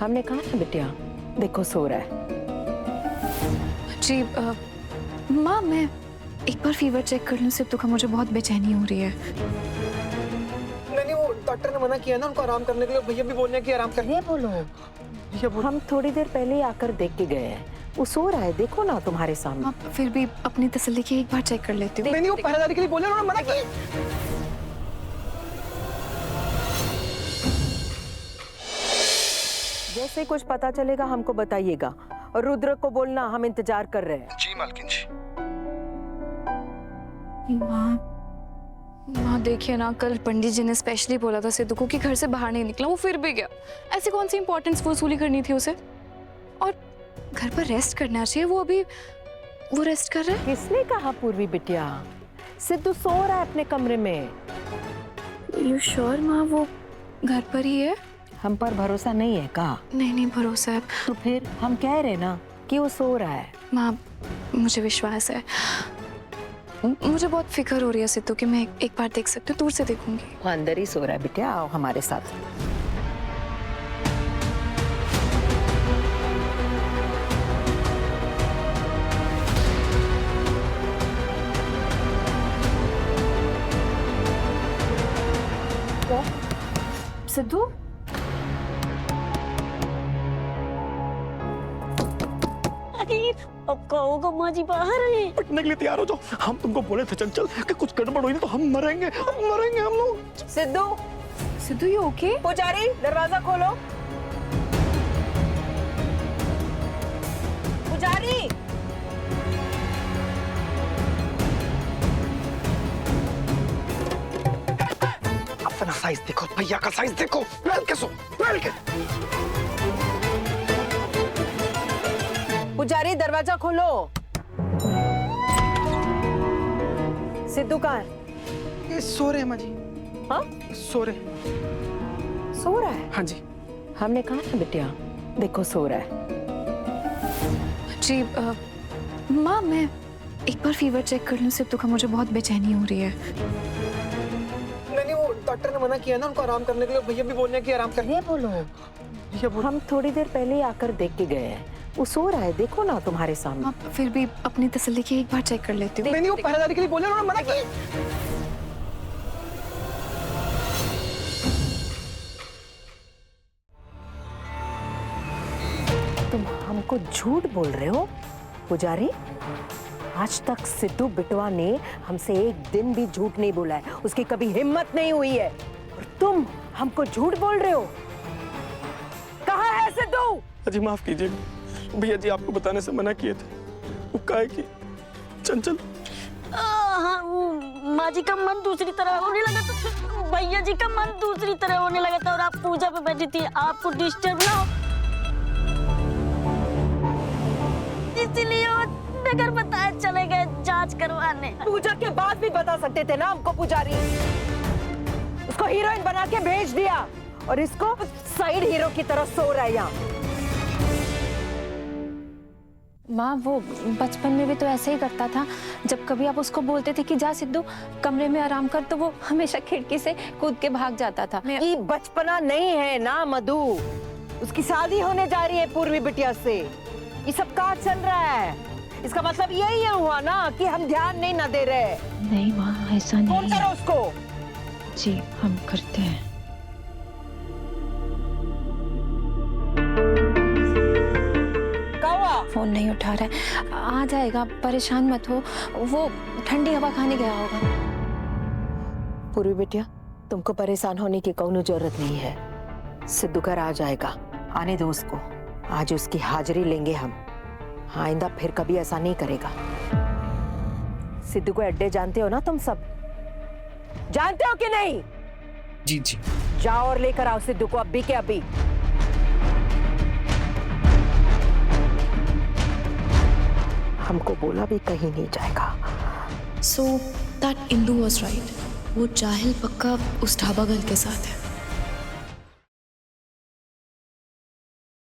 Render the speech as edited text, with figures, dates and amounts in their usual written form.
हमने कहा ना बिटिया, देखो सो रहा है। जी माँ, मैं एक बार फीवर चेक कर लूँ सिद्धू का, मुझे बहुत बेचैनी हो रही है। नहीं, वो डॉक्टर ने मना किया ना उनको आराम करने के लिए। भैया भी बोल रहे हैं कि आराम करने। ये बोलो, हम थोड़ी देर पहले ही आकर देख के गए हैं, वो सो रहा है, देखो ना तुम्हारे सामने। आप फिर भी अपनी तसल्ली के एक बार चेक कर लेती हूँ। नहीं, वो पहरेदारी के लिए बोले, उन्होंने मना किया। जैसे कुछ पता चलेगा हमको बताइएगा, और रुद्र को बोलना हम इंतजार कर रहे हैं। जी मालकिन जी। माँ देखिए ना, कल पंडित जी ने स्पेशली बोला था सिद्धू को कि घर से बाहर नहीं निकला, वो फिर भी गया। ऐसी कौन सी इंपॉर्टेंस वसूली करनी थी उसे? और घर पर रेस्ट करना चाहिए, वो रेस्ट कर रहा है। किसने कहा पूर्वी बिटिया? सिद्धू सो रहा है अपने कमरे में। यू श्योर माँ, वो घर पर ही है? हम पर भरोसा नहीं है का? नहीं भरोसा है। तो फिर हम कह रहे ना कि वो सो रहा है। माँ मुझे विश्वास है, मुझे बहुत फिक्र हो रही है सिद्धू की। मैं एक बार देख सकती हूँ, दूर से देखूंगी। वो अंदर ही सो रहा है बिटिया, आओ हमारे साथ। सिद्धू, अब कहोगे माँ जी बाहर है। पिटने के लिए तैयार हो जाओ। हम तुमको बोले थे चंचल कि कुछ गड़बड़ हुई ना तो हम मरेंगे हम लोग। सिद्धू ये ओके? पुजारी दरवाजा खोलो। पुजारी, अपना साइज देखो, भैया का साइज देखो। मिल के सो, मिल के। पुजारी दरवाजा खोलो। सिद्धू कहाँ है? ये सो रहे हैं माँ जी। हाँ, सो रहे। सो रहा है। हाँ जी। हमने कहा ना बिटिया, देखो सो रहा है। जी माँ, मैं एक बार फीवर चेक कर लूँ सिद्धू का, मुझे बहुत बेचैनी हो रही है। नहीं, वो डॉक्टर ने मना किया ना उनको आराम करने के लिए। भैया भी बोल रहे हैं कि आराम करने। ये बोलो, हम थोड़ी देर पहले ही आकर देख के गए हैं, वो सो रहा है, देखो ना तुम्हारे सामने। आप फिर भी अपनी तसल्ली के एक बार चेक कर लेती हूँ। नहीं, वो पहरेदारी के लिए बोले, उन्होंने मना किया। तुम हमको झूठ बोल रहे हो पुजारी? आज तक सिद्धू बिटवा ने हमसे एक दिन भी झूठ नहीं बोला है, उसकी कभी हिम्मत नहीं हुई है, और तुम हमको झूठ बोल रहे हो। कहाँ है सिद्धू? जी माफ कीजिए भैया जी, आपको बताने से मना किए थे। वो कहा कि चंचल। हाँ, माँ जी का मन दूसरी तरह होने लगा था, भैया जी का मन दूसरी तरह होने लगा था, और आप पूजा पे बैठी थी, आपको डिस्टर्ब ना हो इसलिए वो बगैर बताए चले गए जांच करवाने। पूजा के बाद भी बता सकते थे ना हमको पुजारी। उसको हीरोइन बना के भेज दिया, और इसको साइड हीरो की तरह सो रहा है यहाँ। माँ वो बचपन में भी तो ऐसे ही करता था, जब कभी आप उसको बोलते थे कि जा सिद्धू कमरे में आराम कर, तो वो हमेशा खिड़की से कूद के भाग जाता था। ये बचपना नहीं है ना मधु, उसकी शादी होने जा रही है पूर्वी बिटिया से। ये सब कहाँ चल रहा है? इसका मतलब यही हुआ ना कि हम ध्यान नहीं ना दे रहे। नहीं माँ, ऐसा फोन नहीं करो है। उसको। जी हम करते हैं। फोन नहीं उठा रहा है, आ जाएगा, परेशान मत हो, वो ठंडी हवा खाने गया होगा। पूर्वी बिटिया, तुमको परेशान होने की कोई जरूरत नहीं है। सिद्धू घर आ जाएगा, आने दो उसको। आज उसकी हाजिरी लेंगे हम। आइंदा फिर कभी ऐसा नहीं करेगा। सिद्धू को अड्डे जानते हो ना तुम सब? जानते हो कि नहीं? जी जी। जाओ और लेकर आओ सिद्धू को अभी के अभी। हमको बोला भी कहीं नहीं जाएगा। So that Indu was right. वो जाहिल पक्का उस ढाबा गर्ल के साथ है।